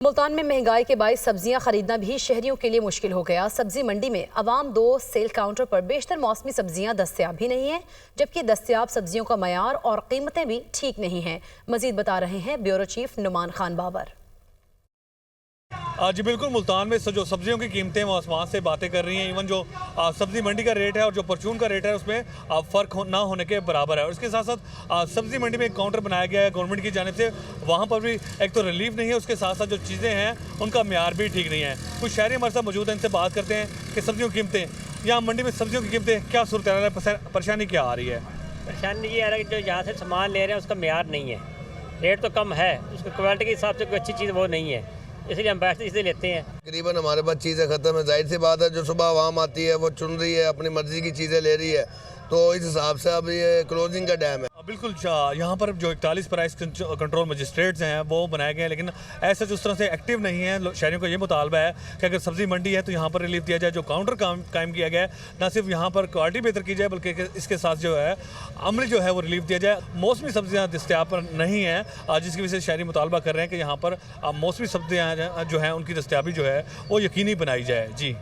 मुल्तान में महंगाई के बाइस सब्जियां खरीदना भी शहरियों के लिए मुश्किल हो गया। सब्जी मंडी में अवाम दो सेल काउंटर पर बेशतर मौसमी सब्जियां दस्तयाब ही नहीं है, जबकि दस्तयाब सब्जियों का मयार और कीमतें भी ठीक नहीं हैं। मजीद बता रहे हैं ब्यूरो चीफ नुमान खान बाबर। जी बिल्कुल, मुल्तान में जो सब्जियों की कीमतें वो आसमान से बातें कर रही हैं। इवन जो सब्जी मंडी का रेट है और जो परचून का रेट है उसमें फ़र्क ना होने के बराबर है। और इसके साथ साथ सब्जी मंडी में एक काउंटर बनाया गया है गवर्नमेंट की जानिब से, वहाँ पर भी एक तो रिलीफ नहीं है, उसके साथ साथ जो चीज़ें हैं उनका म्यार भी ठीक नहीं है। कुछ शहरी हमारे साथ मौजूद हैं, इनसे बात करते हैं कि सब्जियों की कीमतें यहाँ मंडी में सब्जियों की कीमतें क्या सूरत है, परेशानी क्या आ रही है? परेशानी ये आ रहा है कि जो यहाँ से सामान ले रहे हैं उसका म्यार नहीं है, रेट तो कम है, उसकी क्वालिटी के हिसाब से कोई अच्छी चीज़ वो नहीं है, इसलिए हम बैठते चीज़ें लेते हैं। तकरीबन हमारे पास चीज़ें ख़त्म है। जाहिर सी बात है, जो सुबह आवाम आती है वो चुन रही है, अपनी मर्ज़ी की चीज़ें ले रही है, तो इस हिसाब से अब ये क्लोजिंग का टाइम है। बिल्कुल, यहाँ पर जो 41 प्राइस कंट्रोल मजिस्ट्रेट्स हैं वो बनाए गए हैं, लेकिन ऐसे उस तरह से एक्टिव नहीं है। शहरियों का ये मुतालबा है कि अगर सब्ज़ी मंडी है तो यहाँ पर रिलीफ दिया जाए। जो काउंटर कायम किया गया है, ना सिर्फ यहाँ पर क्वालिटी बेहतर की जाए बल्कि इसके साथ जो है अमली जो है वो रिलीफ दिया जाए। मौसमी सब्जियाँ दस्तयाब नहीं हैं, जिसकी वजह से शहरी मुतालबा कर रहे हैं कि यहाँ पर मौसमी सब्जियाँ जो हैं उनकी दस्तयाबी जो है वो यकीनी बनाई जाए। जी।